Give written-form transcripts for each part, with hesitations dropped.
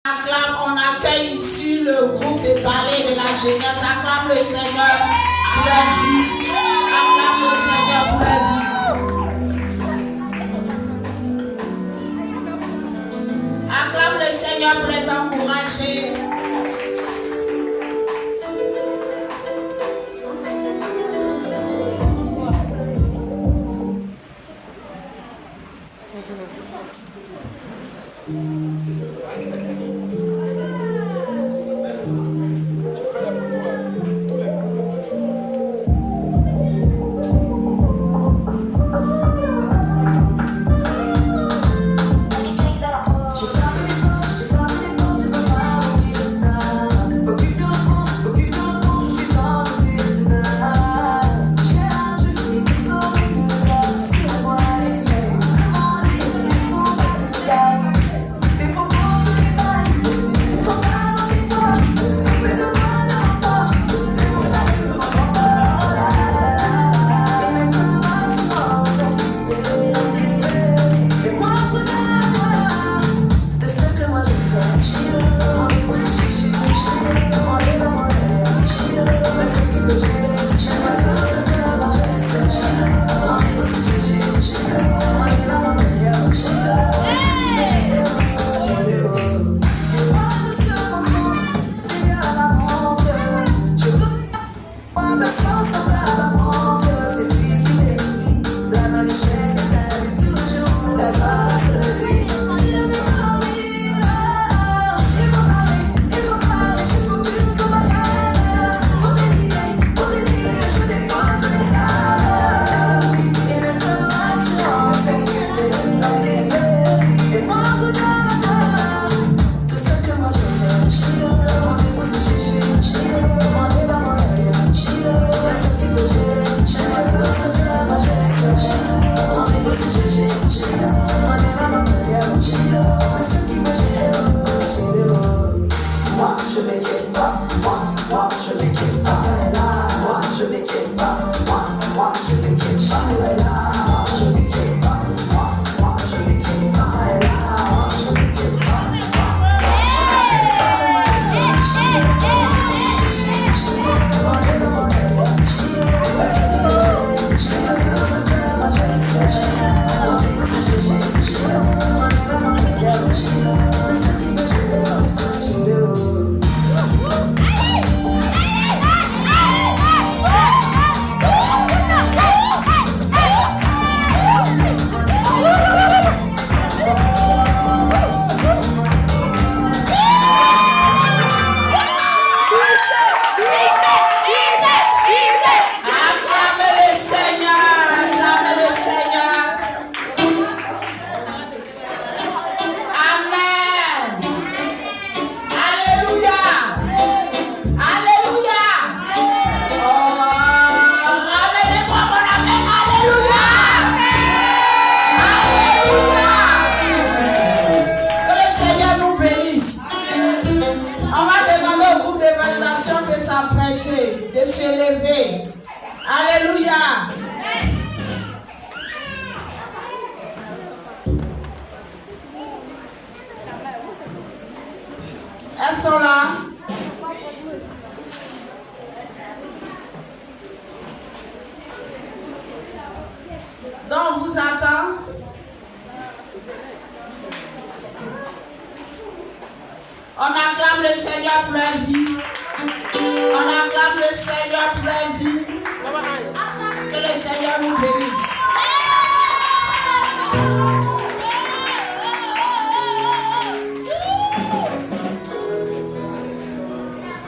Acclame, on accueille ici le groupe de ballet de la jeunesse. Acclame le Seigneur pour leur vie. Acclame le Seigneur pour leur vie. Acclame le Seigneur pour les encourager. De se lever. Alléluia. Elles sont là. Donc on vous attend. On acclame le Seigneur pour leur vie. On acclame le Seigneur pour leur vie. Que le Seigneur nous bénisse.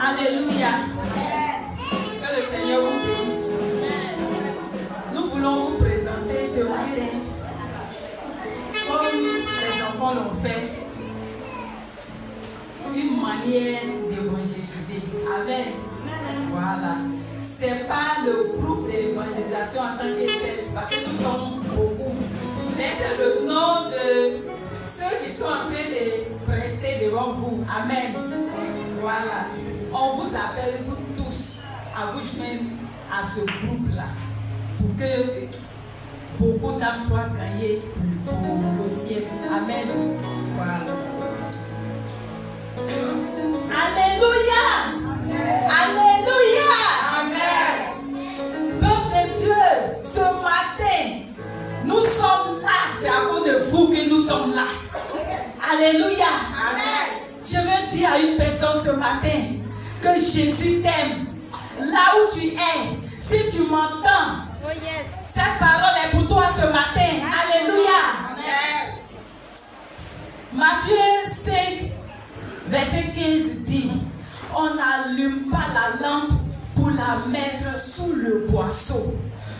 Alléluia. Que le Seigneur vous bénisse. Nous voulons vous présenter ce matin, comme les enfants l'ont fait, une manière d'évangéliser. Amen. Voilà. C'est pas le groupe d'évangélisation en tant que tel, parce que nous sommes beaucoup. Mais c'est le nom de ceux qui sont en train de rester devant vous. Amen. Voilà. On vous appelle, vous tous, à vous joindre à ce groupe-là. Pour que beaucoup d'âmes soient gagnées au ciel. Amen. Voilà. sommes là. Alléluia. Amen. Je veux dire à une personne ce matin que Jésus t'aime. Là où tu es, si tu m'entends, Oh yes. cette parole est pour toi ce matin. Alléluia. Amen. Matthieu 5, verset 15 dit, on n'allume pas la lampe pour la mettre sous le boisseau,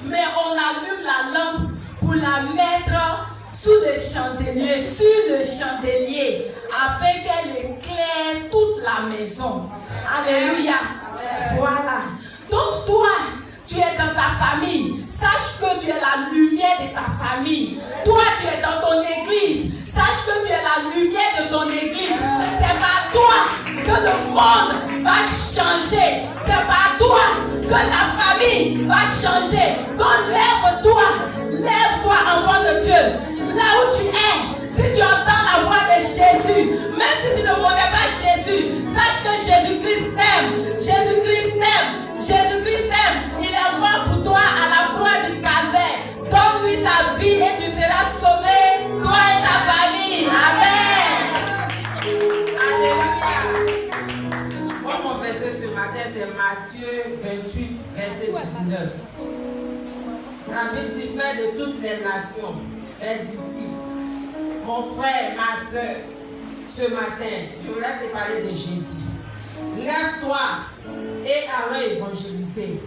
mais on allume la lampe pour la mettre sous le chandelier, afin qu'elle éclaire toute la maison. Alléluia. Voilà. Donc toi, tu es dans ta famille. Sache que tu es la lumière de ta famille. Toi, tu es dans ton église. Sache que tu es la lumière de ton église. C'est par toi que le monde va changer. C'est par toi que la famille va changer. Donc lève-toi, enfant de Dieu. Là où tu es, si tu entends la voix de Jésus, même si tu ne connais pas Jésus, sache que Jésus-Christ t'aime. Jésus-Christ t'aime. Jésus-Christ t'aime. Il est mort pour toi à la croix du calvaire. Donne-lui ta vie et tu seras sauvé, toi et ta famille. Amen. Alléluia. Moi, mon verset ce matin, c'est Matthieu 28, verset 19. La Bible dit, faites de toutes les nations les disciples. Mon frère, ma soeur, ce matin, je voulais te parler de Jésus. Lève-toi et arrête évangéliser.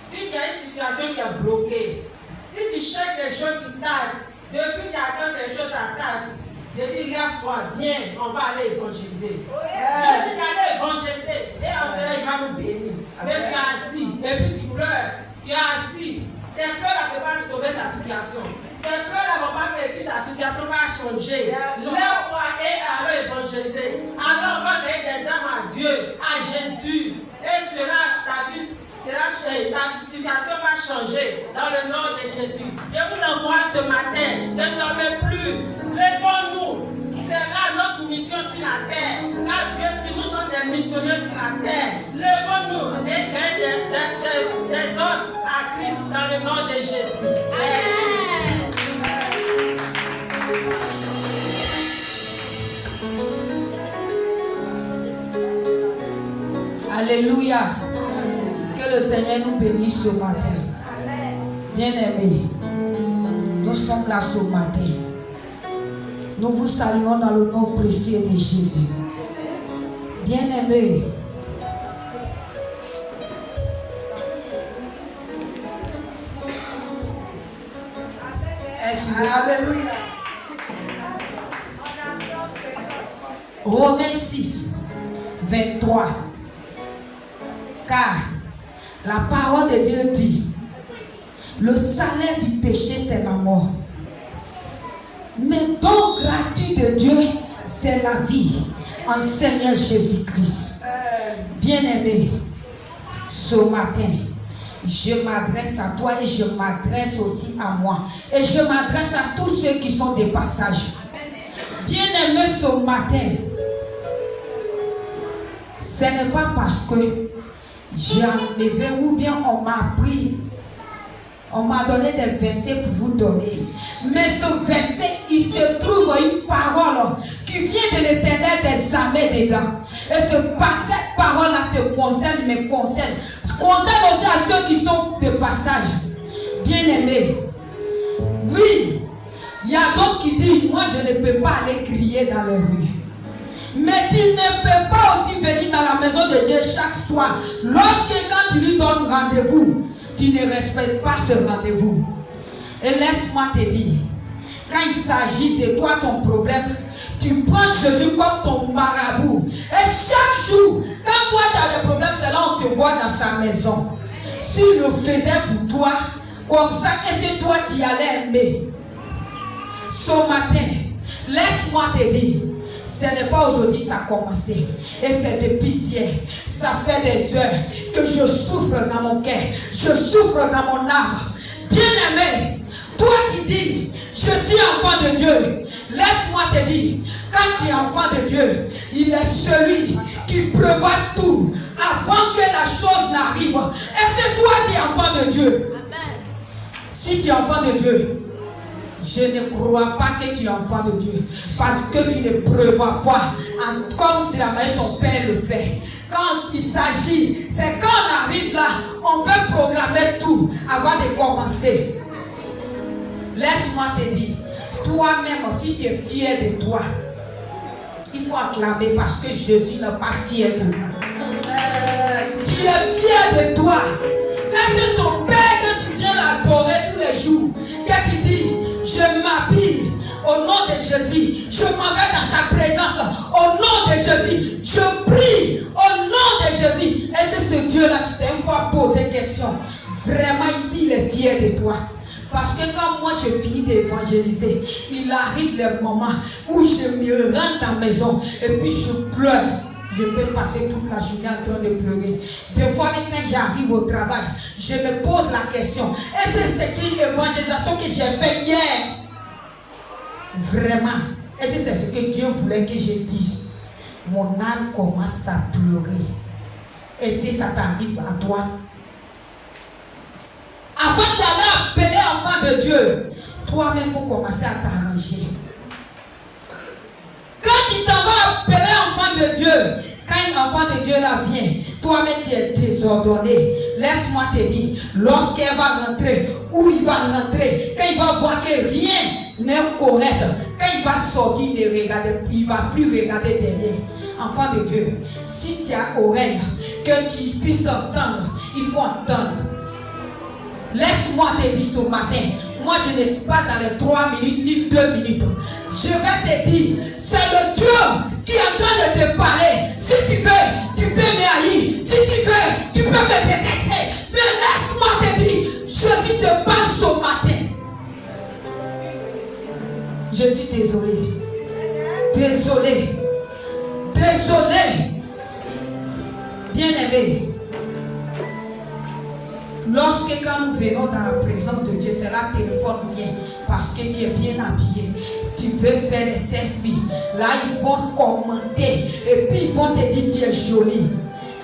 Si tu as une situation qui est bloquée, si tu cherches des choses qui tardent, depuis tu attends des choses à tardent, je dis lève-toi, viens, on va aller évangéliser. Je dis d'aller évangéliser et en cela il va nous bénir. Mais tu es assis et puis tu pleures, tu es assis. Tes pleurs ne peuvent pas sauver ta situation. Tes pleurs ne vont pas faire que ta situation va changer. Lève-toi et arrête évangéliser. Alors on va donner des âmes à Dieu, à Jésus. Et cela, ta vie, ta situation va changer dans le nom de Jésus. Je vous envoie ce matin, ne dormez plus. Lèvons-nous. C'est là notre mission sur la terre. Car Dieu, tu nous sommes des missionnaires sur la terre. Lèvons-nous et gagnons des hommes à Christ dans le nom de Jésus. Amen. Alléluia. Que le Seigneur nous bénisse ce matin. Bien-aimés, nous sommes là ce matin. Nous vous saluons dans le nom précieux de Jésus. Bien-aimés, Alléluia. Romains 6, 23. Car la parole de Dieu dit, le salaire du péché c'est la mort. Mais don gratuit de Dieu c'est la vie en Seigneur Jésus-Christ. Bien-aimé, ce matin, je m'adresse à toi et je m'adresse aussi à moi. Et je m'adresse à tous ceux qui sont des passages. Bien-aimé, ce matin, ce n'est pas parce que j'ai enlevé ou bien on m'a appris, on m'a donné des versets pour vous donner. Mais ce verset, il se trouve une parole qui vient de l'Éternel des armées dedans. Et cette parole-là te concerne, me concerne. Concerne aussi à ceux qui sont de passage. Bien-aimés, oui, il y a d'autres qui disent, moi je ne peux pas aller crier dans les rues. Mais tu ne peux pas aussi venir dans la maison de Dieu chaque soir. Lorsque quand tu lui donnes rendez-vous, tu ne respectes pas ce rendez-vous. Et laisse-moi te dire, quand il s'agit de toi, ton problème, tu prends Jésus comme ton marabout. Et chaque jour, quand toi tu as des problèmes, c'est là on te voit dans sa maison. S'il le faisait pour toi, comme ça, et c'est toi qui allais aimer. Ce matin, laisse-moi te dire, ce n'est pas aujourd'hui que ça a commencé. Et c'est depuis hier. Ça fait des heures que je souffre dans mon cœur. Je souffre dans mon âme. Bien-aimé, toi qui dis, je suis enfant de Dieu. Laisse-moi te dire, quand tu es enfant de Dieu, il est celui qui prévoit tout avant que la chose n'arrive. Et c'est toi qui es enfant de Dieu. Amen. Si tu es enfant de Dieu, Je ne crois pas que tu es enfant de Dieu. Parce que tu ne prévois pas en cause de la manière dont ton Père le fait. Quand il s'agit, c'est quand on arrive là, on veut programmer tout avant de commencer. Laisse-moi te dire, toi-même, si tu es fier de toi, il faut acclamer parce que Jésus n'est pas fier de toi. Tu es fier de toi. Est-ce que ton Père, que tu viens l'adorer tous les jours, qu'est-ce qu'il dit? Je m'habille au nom de Jésus. Je m'en vais dans sa présence au nom de Jésus. Je prie au nom de Jésus. Et c'est ce Dieu-là qui t'a une fois posé question. Vraiment ici, il est fier de toi. Parce que quand moi je finis d'évangéliser, il arrive le moment où je me rends dans la maison et puis je pleure. Je peux passer toute la journée en train de pleurer. Des fois, quand j'arrive au travail, je me pose la question, est-ce que c'est une évangélisation que j'ai faite hier? Vraiment, est-ce que c'est ce que Dieu voulait que je dise? Mon âme commence à pleurer. Et si ça t'arrive à toi, avant d'aller appeler enfant de Dieu, toi-même, il faut commencer à t'arranger. Quand il t'en va appeler enfant de Dieu, quand un enfant de Dieu là vient, toi-même tu es désordonné. Laisse-moi te dire, lorsqu'elle va rentrer, où il va rentrer, quand il va voir que rien n'est correct, quand il va sortir, il ne va plus regarder derrière. Enfant de Dieu, si tu as oreille, que tu puisses entendre, il faut entendre. Laisse-moi te dire ce matin, moi je ne suis pas dans les 3 minutes ni 2 minutes. Je vais te dire, c'est le Dieu qui est en train de te parler. Si tu veux, tu peux me haïr. Si tu veux, tu peux me détester. Mais laisse-moi te dire, Jésus te parle ce matin. Je suis désolé. Désolé. Désolé. Bien-aimé. Lorsque quand nous venons dans la présence de Dieu, c'est là que le téléphone vient. Parce que tu es bien habillé. Tu veux faire les selfies. Là, ils vont commenter. Et puis, ils vont te dire tu es jolie.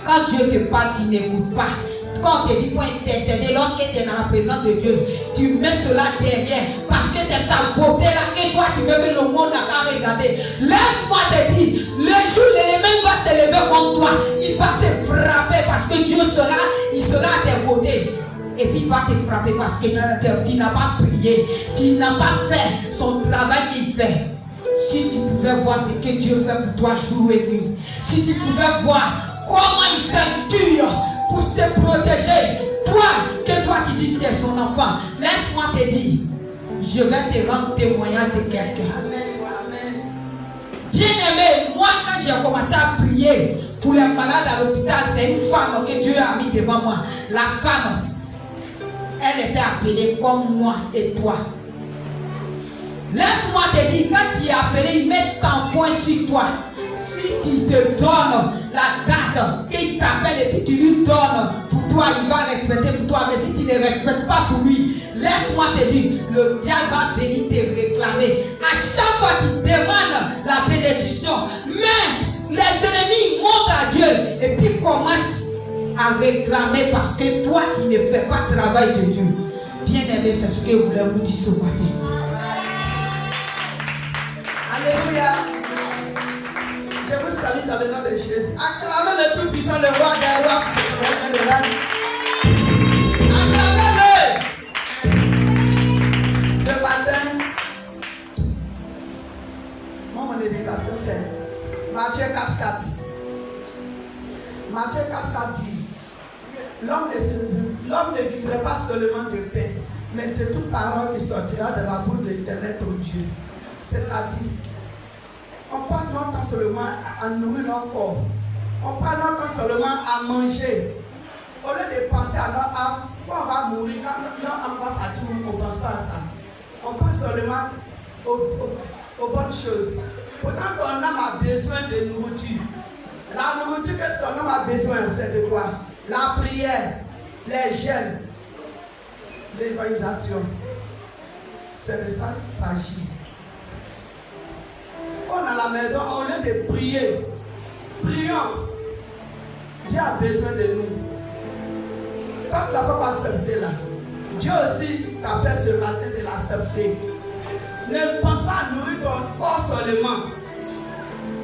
Quand Dieu te parle, tu n'écoutes pas. Quand on te dit qu'il faut intercéder, lorsque tu es dans la présence de Dieu, tu mets cela derrière. Parce que c'est ta beauté là que toi, tu veux que le monde n'a qu'à regarder. Laisse-moi te dire, le jour où l'ennemi va se lever contre toi, il va te frapper parce que Dieu sera, il sera à tes côtés. Et puis il va te frapper parce que tu n'as pas prié, tu n'as pas fait son travail qu'il fait. Si tu pouvais voir ce que Dieu fait pour toi jour et nuit, si tu pouvais voir comment il s'endure pour te protéger, toi, que toi qui dis que tu es son enfant, laisse-moi te dire, je vais te rendre témoignage de quelqu'un. Bien aimé, moi quand j'ai commencé à prier pour les malades à l'hôpital, c'est une femme que Dieu a mis devant moi. La femme, elle était appelée comme moi et toi. Laisse-moi te dire, quand tu es appelé, il met ton point sur toi. Si tu te donne la date, qu'il t'appelle et puis tu lui donnes pour toi, il va respecter pour toi. Mais si tu ne respectes pas pour lui, laisse-moi te dire, le diable va venir te réclamer. À chaque fois tu demandes la bénédiction, mais les ennemis montent à Dieu et puis commencent à réclamer parce que toi qui ne fais pas le travail de Dieu. Bien aimé, c'est ce que je voulais vous dire ce matin. Alléluia. Je vous salue dans le nom de Jésus. Acclamez le Tout-Puissant, le roi des rois. Acclamez-le. Ce matin, mon éducation, c'est Matthieu 4,4. Matthieu 4,4 dit, l'homme ne vivrait pas seulement de pain, mais de toute parole qui sortira de la bouche de l'Éternel ton Dieu. C'est-à-dire, on prend notre temps seulement à nourrir notre corps. On prend notre temps seulement à manger. Au lieu de penser à notre âme, quand on va mourir, quand notre âme va partir, on ne pense pas à ça. On pense seulement aux bonnes choses. Pourtant, ton âme a besoin de nourriture. La nourriture que ton âme a besoin, c'est de quoi? La prière, les jeûnes, l'évangélisation. C'est de ça qu'il s'agit. Quand on est à la maison, au lieu de prier, prions. Dieu a besoin de nous. Quand tu n'as pas accepté là, Dieu aussi t'appelle ce matin de l'accepter. Ne pense pas à nourrir ton corps seulement.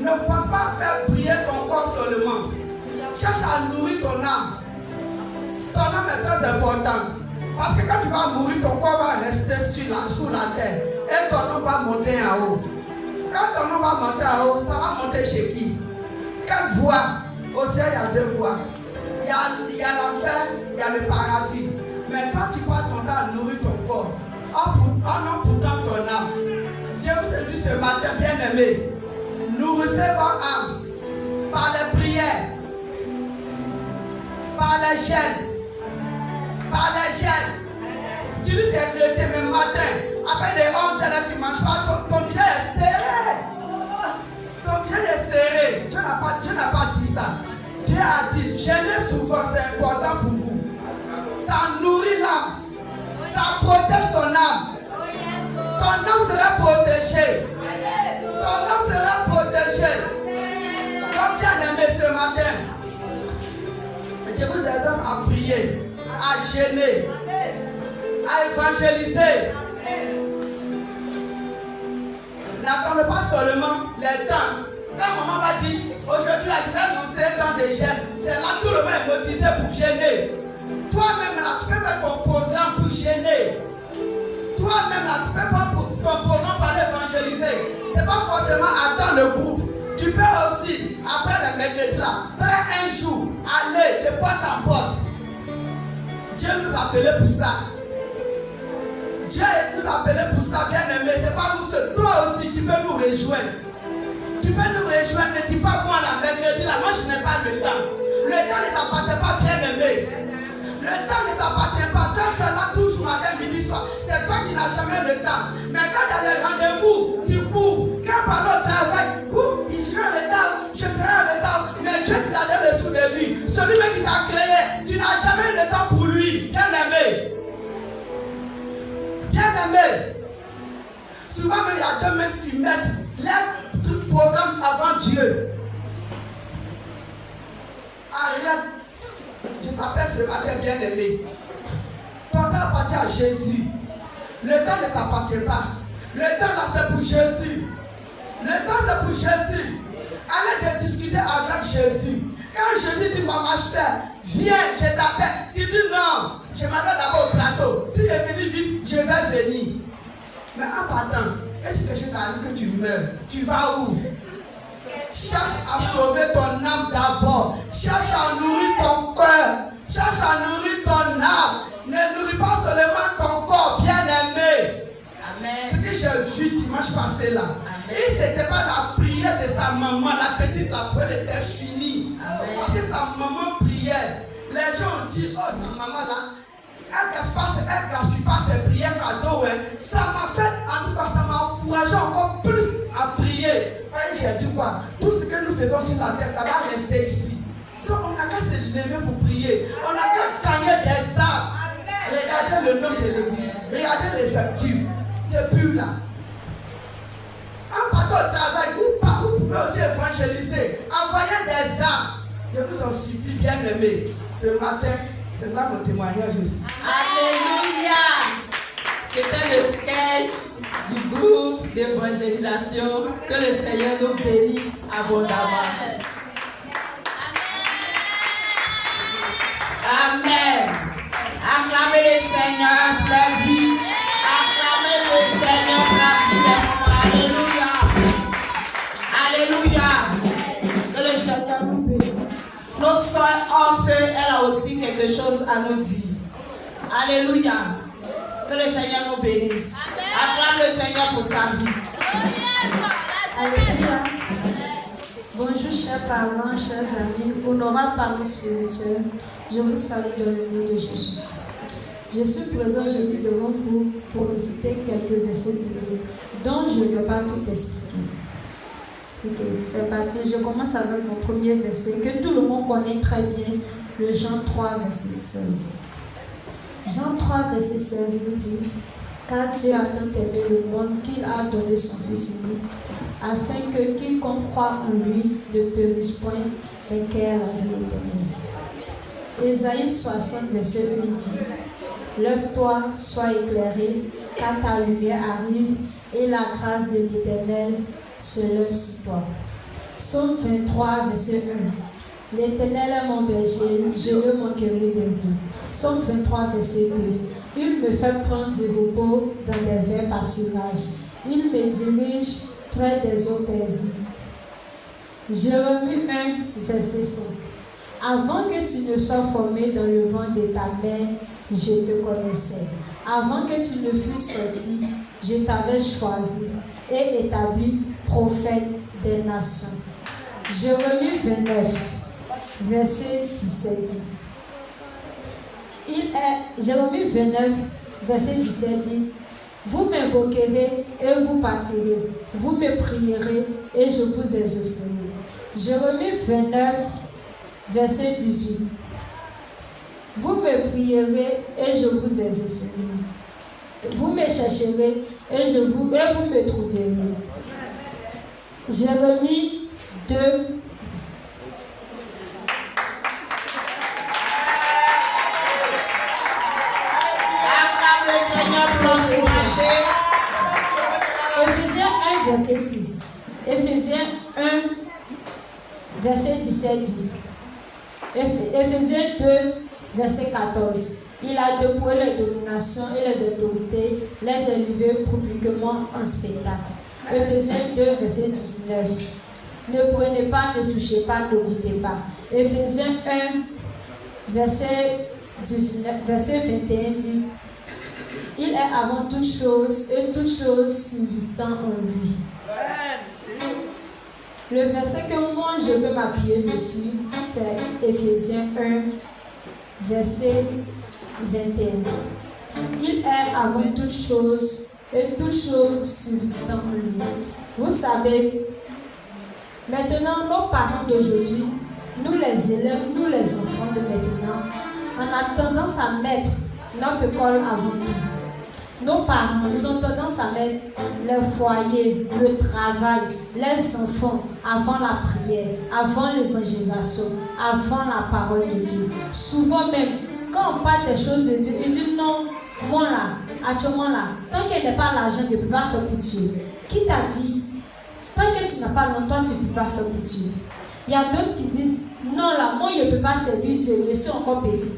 Ne pense pas à faire briller ton corps seulement. Cherche à nourrir ton âme. Ton âme est très importante. Parce que quand tu vas mourir, ton corps va rester sous la terre. Et ton nom va monter en haut. Quand ton nom va monter en haut, ça va monter chez qui? Quelle voie? Au ciel, il y a 2 voies. Il y a l'enfer, il y a le paradis. Mais quand tu passes ton temps à nourrir ton corps, en pourtant ton âme. Je vous ai dit ce matin, bien aimé, nourrissez votre âme par les prières, par les gènes. Par les gènes. Tu dis que tu es chrétien, mais matin, après les 11 heures, tu ne manges pas, ton visage est serré. Ton visage est serré. Dieu n'a pas dit ça. Dieu a dit, jeûner souvent, c'est important pour vous. Ça nourrit l'âme. Ça protège ton âme. Ton âme sera protégée. Ton âme sera protégée. Comme bien aimé ce matin, je vous exhorte à prier, à jeûner, à évangéliser. N'attendez pas seulement les temps. Quand maman va dire, aujourd'hui là, je vais annoncer un temps de jeûne, c'est là que tout le monde est motivé pour jeûner. Toi-même là, tu peux faire ton programme pour jeûner. Toi-même là, tu peux faire ton programme pour aller évangéliser. Ce n'est pas forcément attendre le groupe. Tu peux aussi, après le mercredi là, prendre un jour, aller de porte en porte. Dieu nous a appelés pour ça. Dieu nous a appelés pour ça, bien aimé. Ce n'est pas nous seuls. Toi aussi, tu peux nous rejoindre. Tu peux nous rejoindre. Ne dis pas moi la mercredi là, moi je n'ai pas le temps. Le temps ne t'appartient pas, bien aimé. Le temps ne t'appartient pas. Toi, tu es là toujours matin, midi, soir. C'est toi qui n'as jamais le temps. Mais quand tu as les rendez-vous, tu cours. Quand pendant le travail, je serai en retard, je serai en retard. Mais Dieu qui t'a donné le sou de vie, celui-même qui t'a créé, tu n'as jamais le temps pour lui. Bien aimé. Bien aimé. Souvent, il y a 2 mecs qui mettent leur programme avant Dieu. Arrête. Je t'appelle ce matin, bien aimé. Ton temps appartient à Jésus. Le temps ne t'appartient pas. Le temps là, c'est pour Jésus. Le temps, c'est pour Jésus. Allez de discuter avec Jésus. Quand Jésus dit, maman, soeur, viens, je t'appelle. Tu dis non, je m'appelle d'abord au plateau. Si je est venu vite, je vais venir. Mais en partant, est-ce que je t'arrive que tu meurs? Tu vas où? Cherche à sauver ton âme d'abord. Cherche à nourrir ton cœur. Cherche à nourrir ton âme. Ne nourris pas seulement ton corps, bien aimé. Amen. Ce que j'ai vu dimanche passé là. Amen. Et c'était pas la prière de sa maman. La petite la prière était finie. Amen. Parce que sa maman priait. Les gens ont dit, oh non, maman là, elle gaspille pas ses prières cadeaux. Hein. Ça m'a fait, en tout cas, ça m'a encouragé encore plus à prier. Et j'ai dit quoi? Tout ce que nous faisons sur la terre, ça va rester ici. Donc on n'a qu'à se lever pour prier. On n'a qu'à gagner des âmes. Regardez le nom de l'église. Regardez l'effectif. Depuis là. En partant au travail, vous pouvez aussi évangéliser. Envoyer des âmes. Je vous en supplie, bien aimé. Ce matin, c'est là mon témoignage aussi. Alléluia. C'était le sketch du groupe d'évangélisation. Que le Seigneur nous bénisse abondamment. Amen. Acclamez le Seigneur pour la vie. Acclamez le Seigneur pour la vie des mamans. Alléluia. Alléluia. Que le Seigneur nous bénisse. Notre soeur en feu, elle a aussi quelque chose à nous dire. Alléluia. Que le Seigneur nous bénisse. Acclame le Seigneur pour sa vie. Alléluia. Bonjour chers parents, chers amis, honorables parents spirituels, je vous salue dans le nom de Jésus. Je suis présent aujourd'hui devant vous pour réciter quelques versets bibliques dont je ne vais pas tout expliquer. Ok, c'est parti. Je commence avec mon premier verset que tout le monde connaît très bien, le Jean 3, verset 16. Jean 3, verset 16 nous dit: car Dieu a tant aimé le monde qu'il a donné son Fils unique, afin que quiconque croit en lui ne périsse point, mais qu'ait la vie éternelle. Ésaïe 60, verset 8 dit: lève-toi, sois éclairé, car ta lumière arrive et la grâce de l'Éternel se lève sur toi. Psaume 23, verset 1. L'Éternel est mon berger, je ne manquerai de rien. Psaume 23, verset 2. Il me fait prendre du repos dans des verts pâturages. Il me dirige près des eaux paisibles. Jérémie 1, verset 5. Avant que tu ne sois formé dans le ventre de ta mère, je te connaissais. Avant que tu ne fusses sorti, je t'avais choisi et établi prophète des nations. Jérémie 29, verset 17. Jérémie 29, verset 17 dit: vous m'invoquerez et vous partirez, vous me prierez et je vous exaucerai. Jérémie 29, verset 18. Vous me prierez et je vous exaucerai. Vous me chercherez et vous me trouverez. Jérémie 2. Acclame le Seigneur pour l'encourager. Éphésiens 1, verset 6. Éphésiens 1, verset 17 dit. Éphésiens 2, verset 14. Il a dépouillé les dominations et les autorités, les élevé publiquement en spectacle. Éphésiens 2, verset 19. Ne prenez pas, ne touchez pas, ne goûtez pas. Éphésiens 1, verset 21 dit: il est avant toutes choses et toutes choses subsistant en lui. Le verset que moi je veux m'appuyer dessus, c'est Éphésiens 1, verset 21. Il est avant toutes choses et toutes choses subsistant en lui. Vous savez, maintenant nos parents d'aujourd'hui, nous les élèves, nous les enfants de maintenant, on a tendance à mettre notre école avant nous. Nos parents, ils ont tendance à mettre le foyer, le travail, les enfants avant la prière, avant l'évangélisation, avant la parole de Dieu. Souvent même, quand on parle des choses de Dieu, ils disent non, moi là, actuellement là, tant qu'il n'y a pas l'argent, je ne peux pas faire pour Dieu. Qui t'a dit? Tant que tu n'as pas longtemps, tu ne peux pas faire pour Dieu. Il y a d'autres qui disent non là, moi je ne peux pas servir Dieu, je suis encore petit.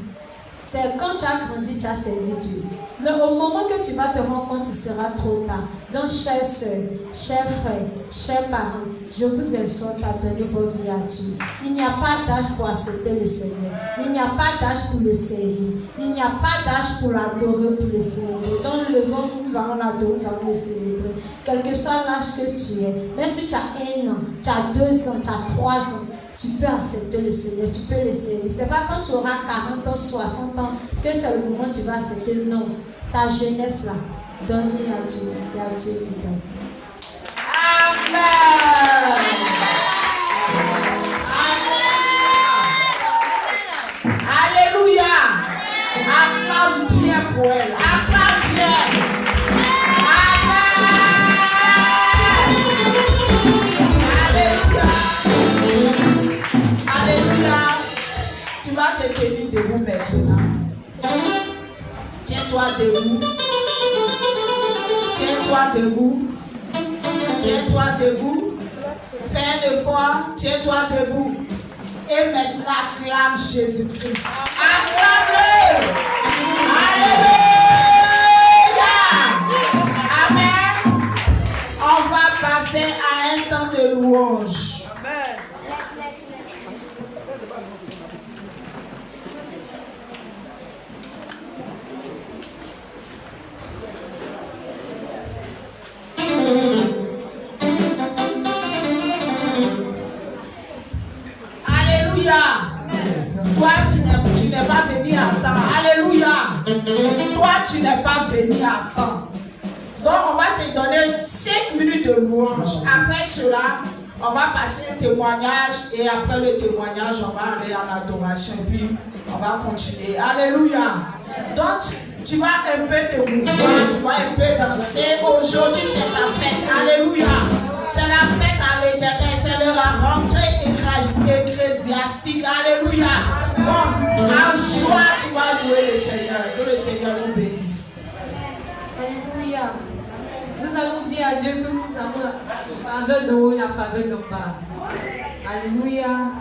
C'est quand tu as grandi, tu as servi Dieu. Mais au moment que tu vas te rendre compte, il sera trop tard. Donc, chères sœurs, chers frères, chers parents, je vous exhorte à donner vos vies à Dieu. Il n'y a pas d'âge pour accepter le Seigneur. Il n'y a pas d'âge pour le servir. Il n'y a pas d'âge pour l'adorer, pour le célébrer. Dans le monde où nous allons l'adorer, nous allons le célébrer. Quel que soit l'âge que tu es, même si tu as 1 an, tu as 2 ans, tu as 3 ans, tu peux accepter le Seigneur, tu peux le servir. Ce n'est pas quand tu auras 40 ans, 60 ans que c'est le moment où tu vas accepter. Non, ta jeunesse là, donne-le à Dieu. Et à Dieu qui donne. Amen. Alléluia. Acclame bien pour elle. Acclame bien. Tu vas te tenir debout maintenant. Tiens-toi debout. Tiens-toi debout. Tiens-toi debout. Fais une fois. Tiens-toi debout. Et maintenant, acclame Jésus-Christ. Acclame-le. Alléluia. Amen. On va passer à un temps de louange. Alléluia. Toi, tu n'es pas venu à temps. Alléluia. Toi, tu n'es pas venu à temps. Donc, on va te donner 5 minutes de louange. Après cela, on va passer un témoignage. Et après le témoignage, on va aller en adoration. Et puis, on va continuer. Alléluia. Donc, tu vas un peu te mouvoir, tu vas un peu danser. Aujourd'hui, c'est ta fête. Alléluia. C'est la fête à l'Éternel. C'est la rentrée ecclésiastique. Alléluia. Donc, en joie, tu vas louer le Seigneur. Que le Seigneur nous bénisse. Alléluia. Nous allons dire à Dieu que nous avons la faveur d'en haut et la faveur d'en bas. Alléluia.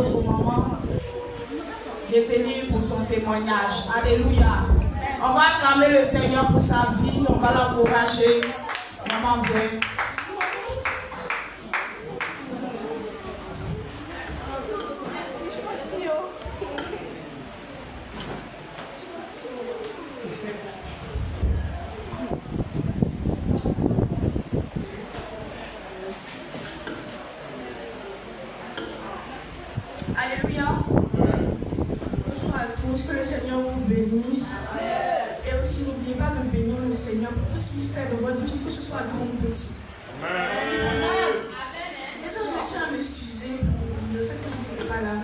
votre maman de venir pour son témoignage. Alléluia. On va acclamer le Seigneur pour sa vie. On va l'encourager. Maman, viens. Alléluia. Bonjour à tous, que le Seigneur vous bénisse. Et aussi n'oubliez pas de bénir le Seigneur pour tout ce qu'il fait dans votre vie, que ce soit grand ou petit. Déjà, je tiens à m'excuser pour le fait que je n'étais pas là.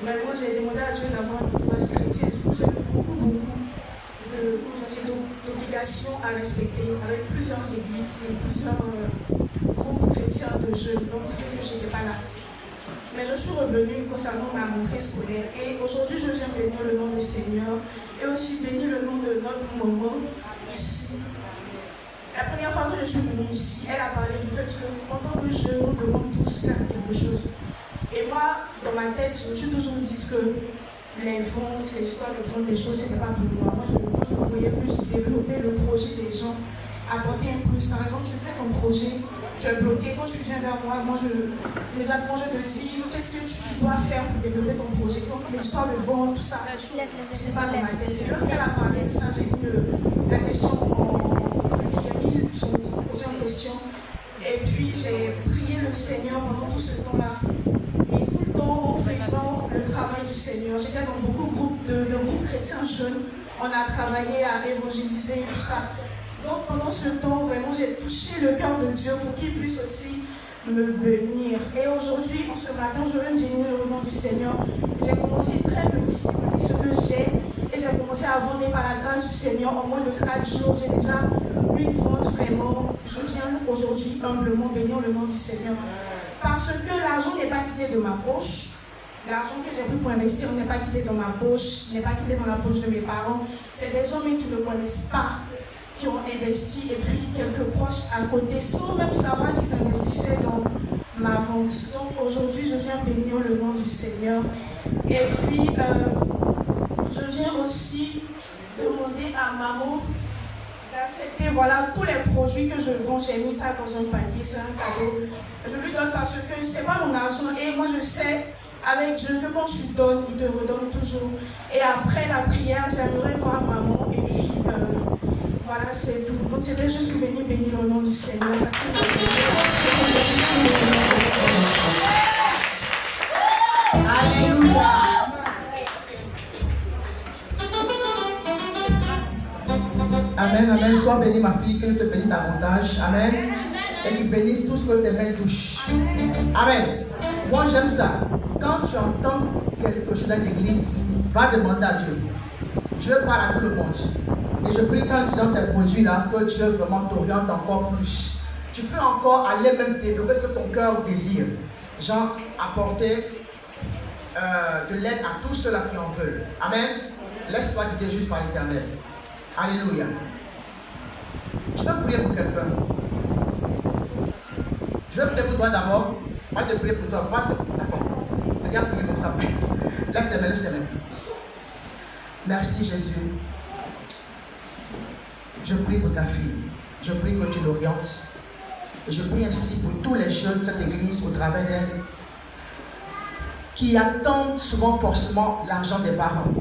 Mais moi, j'ai demandé à Dieu d'avoir un entourage chrétien. Du coup, j'ai beaucoup d'obligations à respecter avec plusieurs églises et plusieurs groupes chrétiens de jeunes. Donc, c'est que je n'étais pas là. Mais je suis revenue concernant ma rentrée scolaire et aujourd'hui je viens bénir le nom du Seigneur et aussi bénir le nom de notre maman ici. La première fois que je suis venue ici, elle a parlé du fait que en tant que jeunes, nous devons tous faire quelque chose. Et moi, dans ma tête, je me suis toujours dit que les ventes, les histoires de vendre des choses, ce n'était pas pour moi. Moi, je voyais plus développer le projet des gens, apporter un plus. Par exemple, je fais ton projet. Tu es bloqué, quand tu viens vers moi, je te dis qu'est-ce que tu dois faire pour développer ton projet. Donc l'histoire de vente, tout ça, ce n'est pas dans ma tête. C'est lorsqu'elle a parlé de ça, j'ai mis la question j'ai mis son projet en question. Et puis j'ai prié le Seigneur pendant tout ce temps-là. Et tout le temps en faisant le travail du Seigneur. J'étais dans beaucoup de groupes chrétiens jeunes. On a travaillé à évangéliser et tout ça. Donc pendant ce temps, vraiment, j'ai touché le cœur de Dieu pour qu'il puisse aussi me bénir. Et aujourd'hui, en ce matin, je viens bénir le nom du Seigneur. J'ai commencé très petit, ce que j'ai, et j'ai commencé à vendre par la grâce du Seigneur. En moins de 4 jours, j'ai déjà une vente vraiment. Je viens aujourd'hui humblement bénir le nom du Seigneur. Parce que l'argent n'est pas quitté de ma poche. L'argent que j'ai pris pour investir n'est pas quitté dans ma poche, n'est pas quitté dans la poche de mes parents. C'est des gens même qui ne me connaissent pas, qui ont investi et puis quelques poches à côté sans même savoir qu'ils investissaient dans ma vente. Donc aujourd'hui, je viens bénir le nom du Seigneur. Et puis, je viens aussi demander à maman d'accepter tous les produits que je vends. J'ai mis ça dans un panier, c'est un cadeau. Je lui donne parce que ce n'est pas mon argent et moi je sais avec Dieu que quand tu donnes, il te redonne toujours. Et après la prière, j'aimerais voir maman et puis voilà, c'est tout. Donc c'était juste pour venir bénir le nom du Seigneur. Parce que Alléluia. Amen, amen. Sois bénie ma fille, qu'il te bénisse davantage. Amen. Et qu'il bénisse tout ce que tes mains touchent. Amen. Moi j'aime ça. Quand tu entends quelque chose dans l'église, va demander à Dieu. Dieu parle à tout le monde. Et je prie quand tu es dans ces produits-là, que Dieu vraiment t'oriente encore plus. Tu peux encore aller même développer ce que ton cœur désire. Genre apporter de l'aide à tous ceux-là qui en veulent. Amen. Laisse-toi guider juste par l'Éternel. Alléluia. Je vais prier pour quelqu'un. Je vais prier pour toi d'abord. Moi, je vais prier pour toi. D'accord. Vas-y, prier comme ça. Lève tes mains, lève tes mains. Merci Jésus. Je prie pour ta fille. Je prie que tu l'orientes. Et je prie ainsi pour tous les jeunes de cette église au travers d'elle qui attendent souvent forcément l'argent des parents.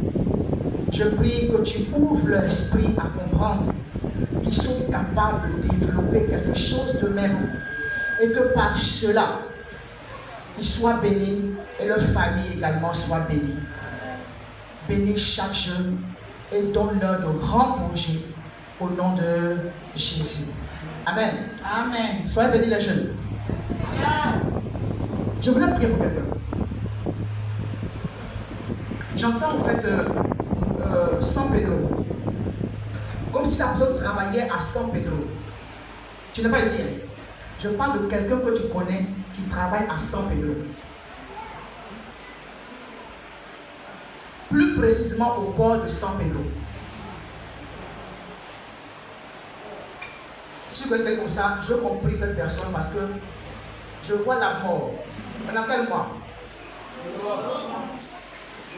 Je prie que tu ouvres leur esprit à comprendre qu'ils sont capables de développer quelque chose d'eux-mêmes et que par cela, ils soient bénis et leur famille également soit bénie. Bénis chaque jeune et donne-leur de grands projets au nom de Jésus. Amen. Amen. Soyez bénis les jeunes. Je voulais prier pour quelqu'un. J'entends en fait San Pedro. Comme si la personne travaillait à San Pedro. Tu n'es pas ici. Je parle de quelqu'un que tu connais qui travaille à San Pedro. Plus précisément au port de San Pedro. Si je fais comme ça, je compris cette personne parce que je vois la mort. Pendant quel mois?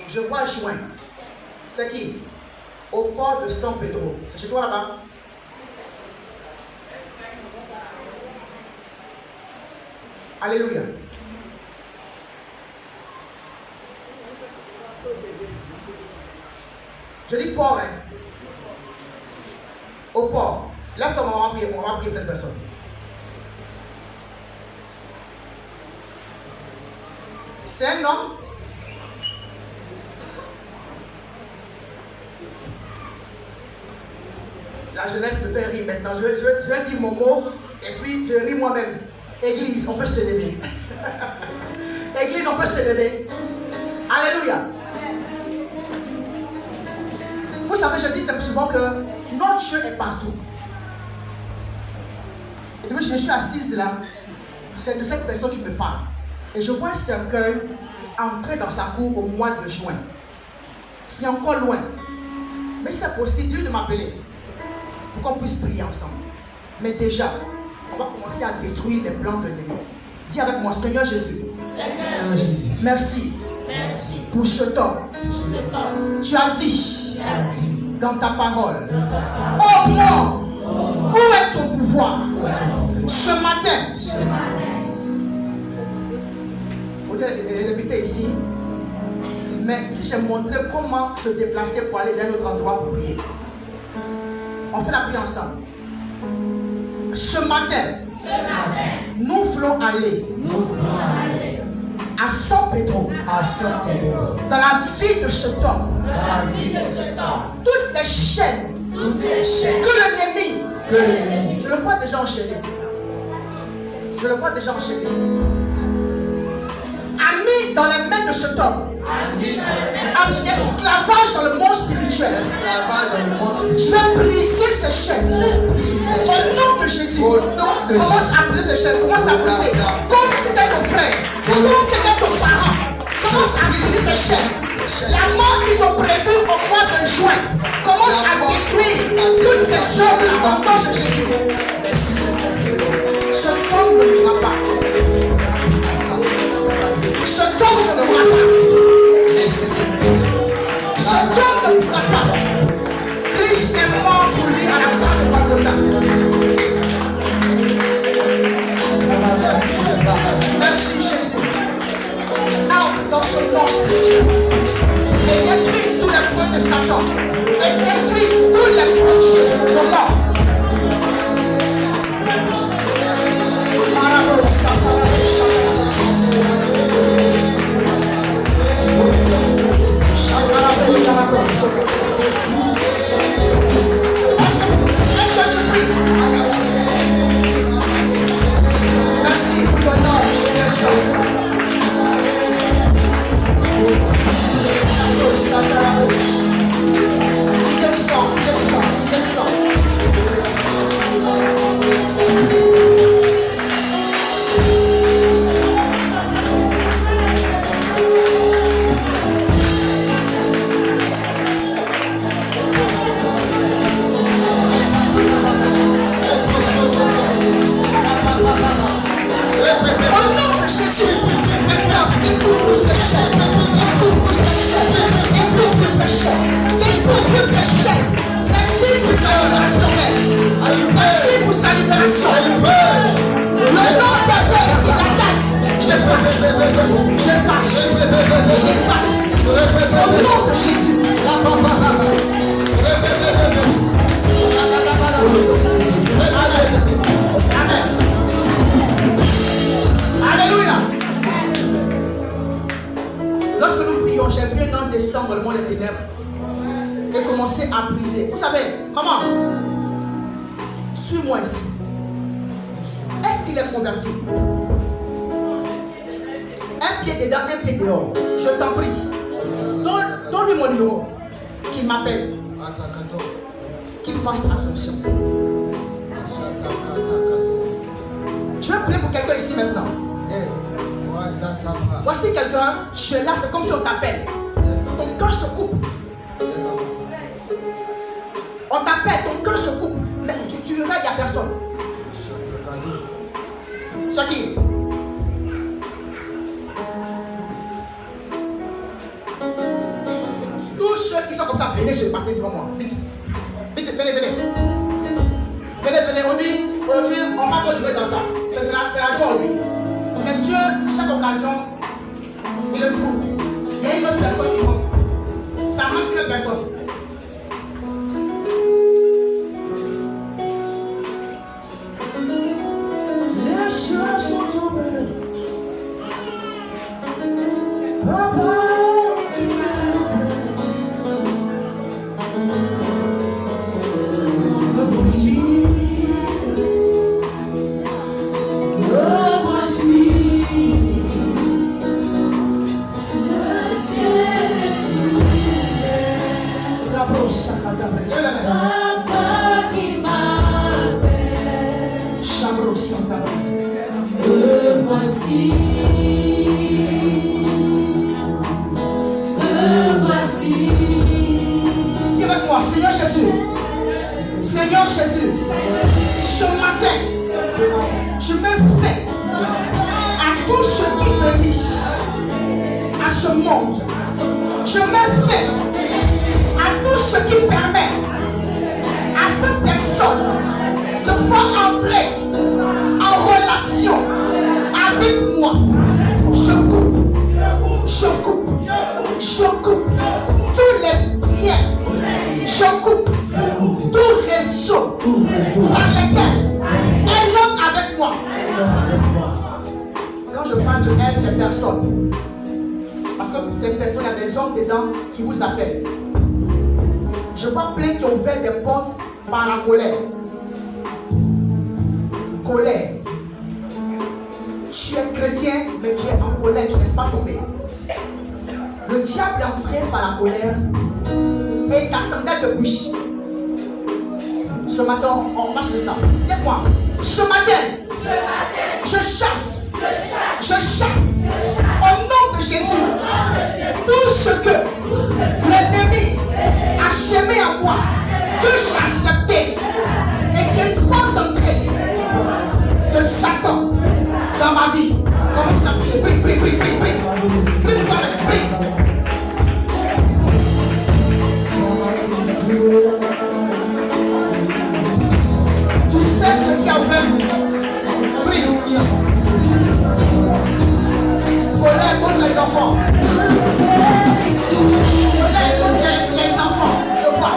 Je vois juin. C'est qui? Au port de San Pedro. C'est chez toi là-bas? Alléluia. Je dis port, hein. Au port. Lève-toi, on va prier cette personne. C'est un homme. La jeunesse me fait rire maintenant. Je vais dire mon mot et puis je ris moi-même. Église, on peut se lever. Église, on peut se lever. Alléluia. Vous savez, je dis souvent que notre Dieu est partout. Et puis je suis assise là. C'est de cette personne qui me parle. Et je vois un cercueil entrer dans sa cour au mois de juin. C'est encore loin. Mais c'est possible, Dieu de m'appeler pour qu'on puisse prier ensemble. Mais déjà, on va commencer à détruire les plans de l'ennemi. Dis avec moi, Seigneur Jésus. Seigneur Jésus. Merci. Merci. Pour ce temps. Tu as dit dans ta parole. Oh non, où est ton pouvoir? Ce matin. Vous les inviter ici. Mais si j'ai montré comment se déplacer pour aller dans un autre endroit pour prier. On fait la prière ensemble. Ce matin, nous voulons aller à San Pedro, dans la vie de cet homme, toutes les chaînes que l'ennemi, je le vois déjà enchaîné, a mis dans les mains de cet homme, un esclavage dans le monde spirituel. Je vais briser ces chaînes. Au nom de Jésus. Commence à briser ces chaînes. Commence à briser. Comme si c'était ton frère. Comme si c'était ton parent. Commence à briser ces chaînes. La mort qu'ils ont prévue au mois de juin. Commence à détruire toutes ces œuvres au nom de Jésus. Ce homme ne mourra pas. Ce homme ne mourra pas. Ce homme ne mourra pas. Christ est mort pour lui à la croix de Golgotha. Merci Jésus. Entre dans ce nom spirituel et détruis tous les points de Satan et détruis tous les projets de mort. Est-ce que tu pries? Merci pour ton âge, il descend. Au nom de Jésus, écoute ces chaînes, écoute ces chaînes. Merci pour sa libération. Merci pour sa libération. Le nom d'Abel, il attache. Je passe. Au nom de Jésus. Amen. Alléluia. Lorsque nous prions, j'ai vu un ange descendre dans le monde des ténèbres et commencer à briser. Vous savez, maman, suis-moi ici. Est-ce qu'il est converti? Un pied dedans, un pied dehors. Je t'en prie. Donne-lui mon numéro. Qu'il m'appelle. Qu'il fasse attention. Je vais prier pour quelqu'un ici maintenant. Voici quelqu'un, tu es là, c'est comme si on t'appelle. Ton cœur se coupe. On t'appelle, ton cœur se coupe. Mais tu regardes, il n'y a personne. C'est qui? sont comme ça, venez ce matin devant moi. Vite. Vite, venez. Venez, aujourd'hui, on va continuer dans ça. C'est la joie aujourd'hui. Mais Dieu, chaque occasion, il le trouve. Il y a une autre personne qui manque. Ça manque une personne. Les cieux sont ouverts. Papa. Seigneur Jésus, ce matin, je me fais à tous ceux qui me lisent, à ce monde. Je me fais à tous ceux qui permettent à cette personne de pouvoir entrer en relation avec moi. Je coupe tous les liens. Je coupe tout réseau par lequel elle entre avec moi. Quand je parle de elle, c'est personne. Parce que cette personne, il y a des hommes dedans qui vous appellent. Je vois plein qui ont ouvert des portes par la colère. Colère. Tu es chrétien, mais tu es en colère, tu ne laisses pas tomber. Le diable est entré par la colère et il t'attendait de bouche. Ce matin, on marche de ça. Dites-moi, ce matin, je chasse au nom de Jésus tout ce que l'ennemi a semé en moi, que j'ai accepté et qu'il porte d'entrée de Satan dans ma vie. Comment ça prie? Prie. Tu sais ce qu'il y a ouvert. Prie. Colère contre les enfants. Colère contre les enfants. Je vois.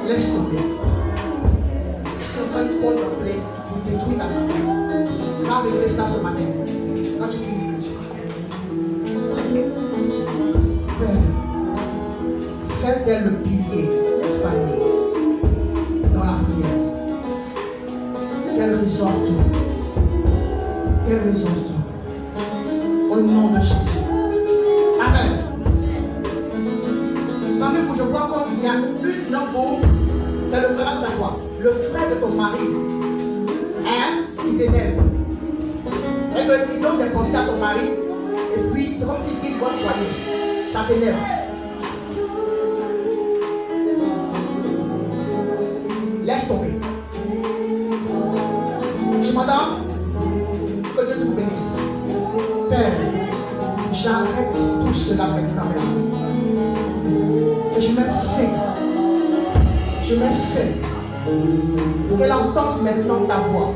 Laisse tomber. C'est une porte d'entrée pour détruire ta famille. Va régler ça ce matin. Quand tu finis le Dieu. Père, fais d'elle le pilier de ta famille dans la prière. Qu'elle reçoive tout. et résoudre au nom de Jésus. Amen. Parmi vous, je vois qu'il y a une langue, c'est le frère de toi, le frère de ton mari. Hein, il t'énerve. Et il donne des conseils à ton mari, et puis c'est comme s'il quitte votre foyer. Ça t'énerve. Laisse tomber. Tu m'entends? Que Dieu te bénisse. Père, j'arrête tout cela maintenant. Et je me fais qu'elle entende maintenant ta voix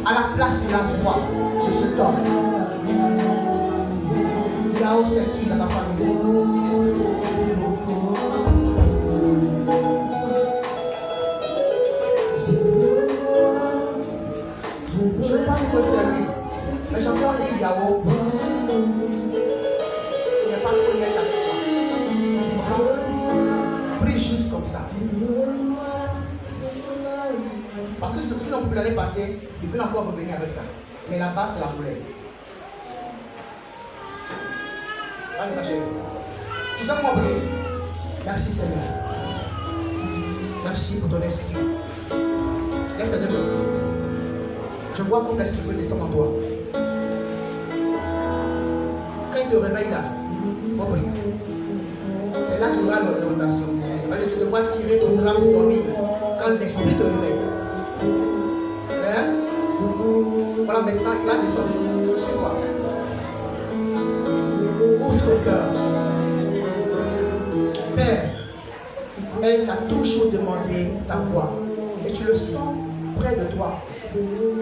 à la place de la voix de cet homme. Là-haut, c'est qui dans ta famille? Je parle que c'est lui, mais j'entends lui Yahoo. Je n'ai pas de connaître avec toi. Prie juste comme ça. Parce que ce qu'on peut l'année passée, il peut encore revenir avec ça. Mais là-bas, c'est la douleur. Vas-y, ma chérie. Tu sais comment prier? Merci, Seigneur. Merci pour ton esprit. Lève tes deux mains. Je vois comme l'esprit peut descendre en toi. Quand il te réveille là, il faut prier. C'est là qu'il y aura l'orientation. Parce que tu devras tirer ton drap pour dormir quand l'esprit te réveille. Hein? Voilà, maintenant il va descendre. C'est quoi? Ouvre ton cœur. Père, elle t'a toujours demandé ta voix. Et tu le sens près de toi.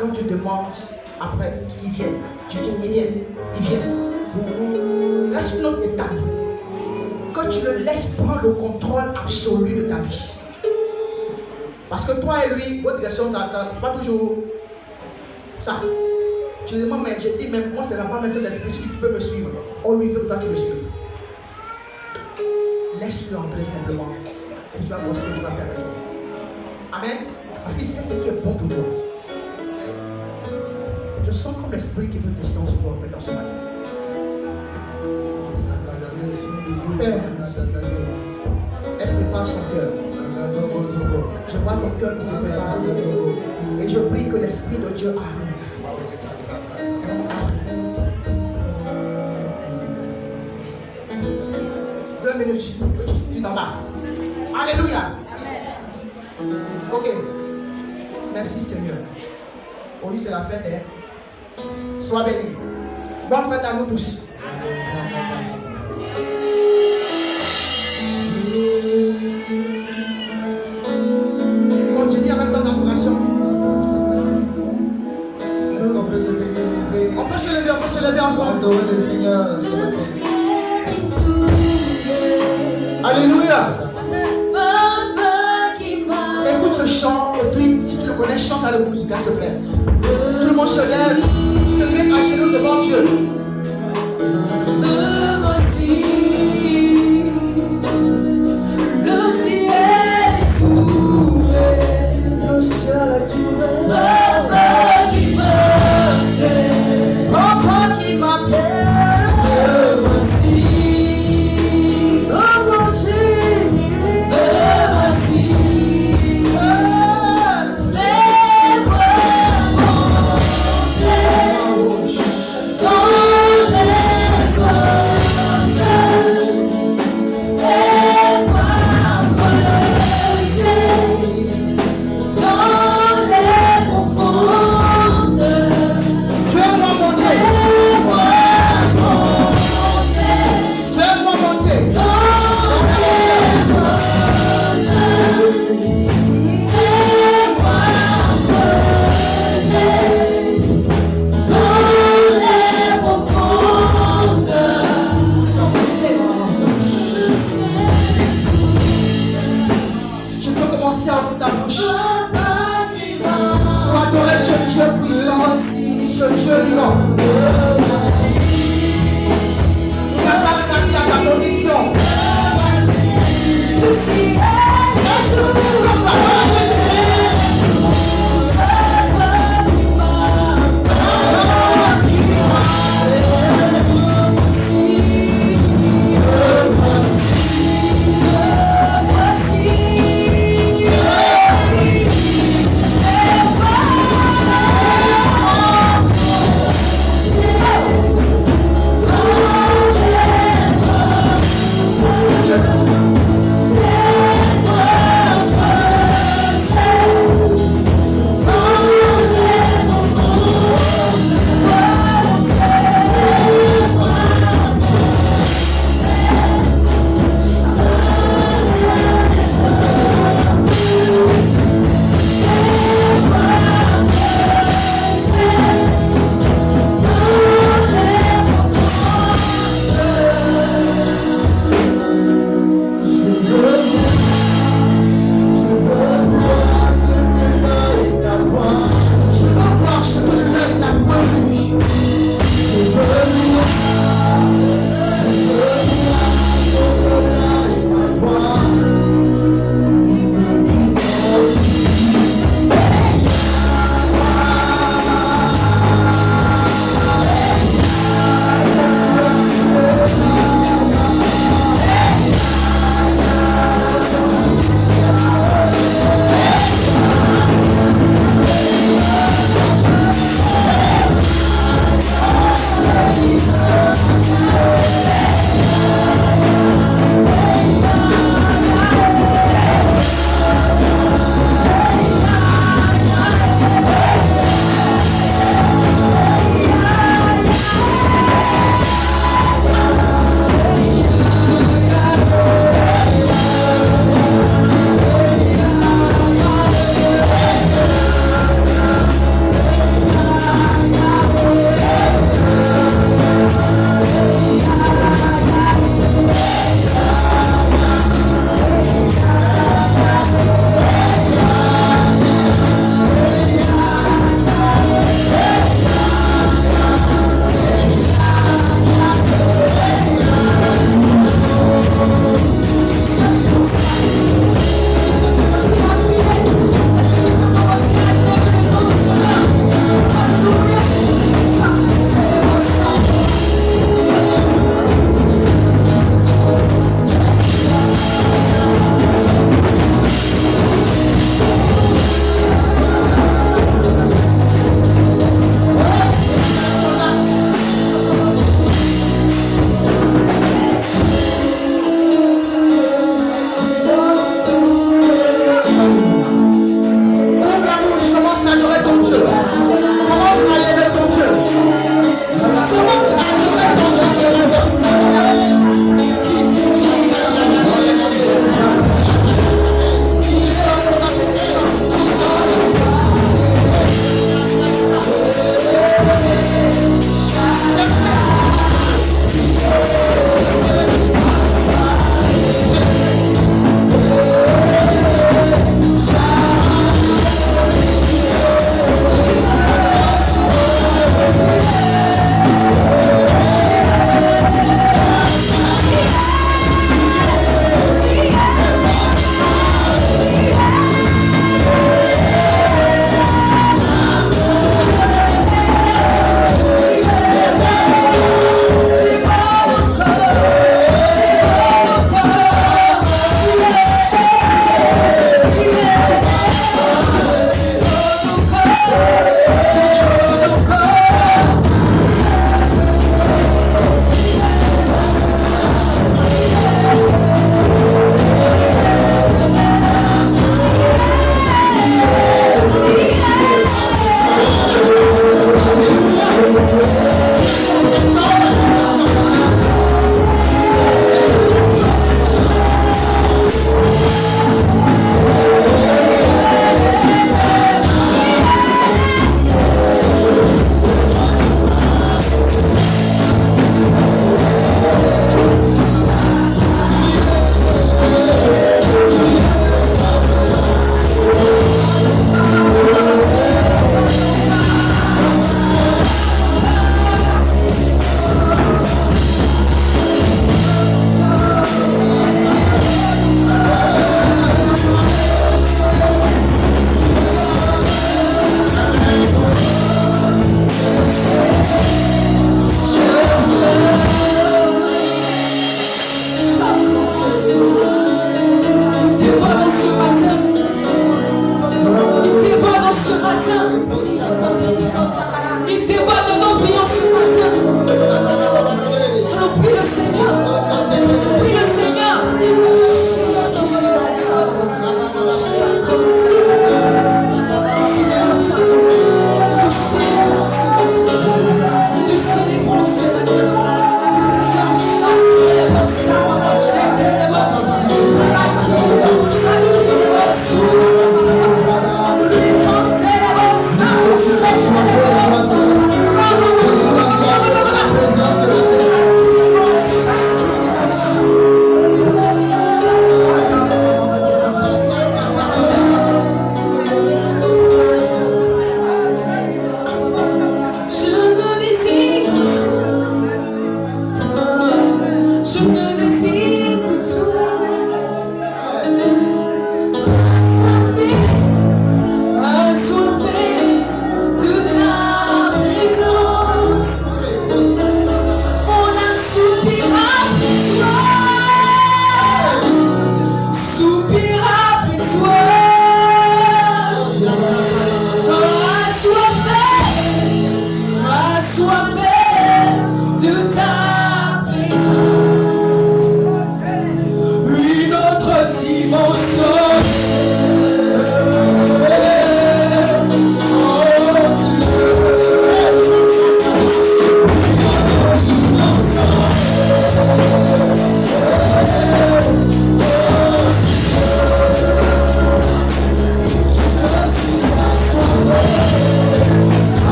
Quand tu demandes, après, il vient. Tu dis, il vient. Laisse une autre étape. Quand tu le laisses prendre le contrôle absolu de ta vie. Parce que toi et lui, votre question, ça c'est pas toujours ça. Tu dis, moi, mais je dis, même moi, c'est la femme, c'est l'esprit, si tu peux me suivre. On lui veut que toi, tu me suives. Laisse-le entrer simplement. Et tu vas voir ce que tu vas faire avec lui. Amen. Parce qu'il sait ce qui est bon pour toi. Je sens comme l'esprit qui veut descendre sur toi dans ce matin. Père, elle prépare son cœur. Je vois ton cœur qui se prépare. Et je prie que l'Esprit de Dieu arrive. 2 minutes, tu t'en vas. Alléluia. Ok. Merci Seigneur. Oui, c'est la fête. Hein? Sois béni. Bonne fête à nous tous. Continue avec ton adoration. Est-ce qu'on peut se lever? On peut se lever ensemble. Adorer le Seigneur. Alléluia. Écoute ce chant et puis si tu le connais, chante à le musical, s'il te plaît. Tout le monde se lève, se met à genoux devant Dieu. Me voici, le ciel est ouvert, Le ciel est ouvert. Papa qui m'appelle, Papa qui m'appelle. me voici, Me voici. me voici. Fais-moi monter dans les ondes. Fais-moi creuser dans les profondes. Fais-moi monter. Fais-moi monter Fais-moi monter. dans les ondes. Fais-moi creuser dans les profondes. Sans pousser le ciel est ouvert. Tu peux commencer à ouvrir ta bouche Papa qui pour adorer ce Dieu puissant, ce Dieu vivant. Tu n'as pas ta vie à ta condition. le ciel est ouvert. Papa qui m'appelle.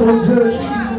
Você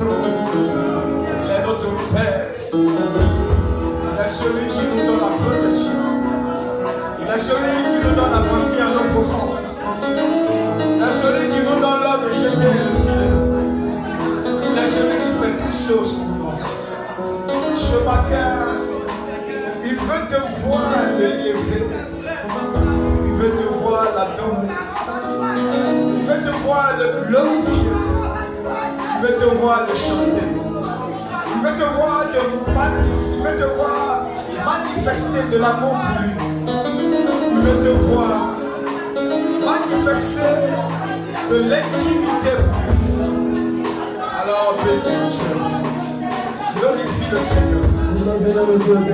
trône. Il est notre Père. Il est celui qui nous donne la protection. Il est celui qui nous donne la pensée à nos profonds. Il est celui qui nous donne l'ordre de jeter le filet. Il est celui qui fait toutes choses pour nous. Ce matin, il veut te voir l'élever. Il veut te voir l'adorer. Il veut te voir le glorifier. Il veut te voir le chanter. Il veut te voir manifester de l'amour pour lui. Il veut te voir manifester de l'intimité pour lui. Alors bénis Dieu. Glorifie le Seigneur.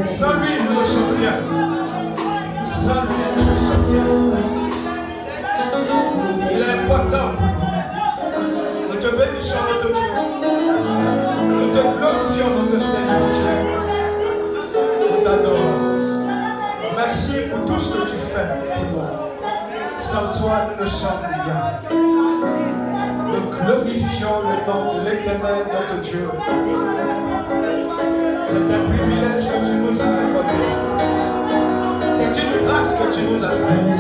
Sans lui, nous ne sommes rien. Sans lui, nous ne sommes rien. Il est important pour nous. Nous te bénissons, notre Dieu. Nous te glorifions, notre Seigneur Dieu. Nous t'adorons. Merci pour tout ce que tu fais pour nous. Sans toi, nous ne sommes rien. Nous glorifions le nom de l'Éternel, notre Dieu. C'est un privilège que tu nous as accordé. C'est une grâce que tu nous as faite.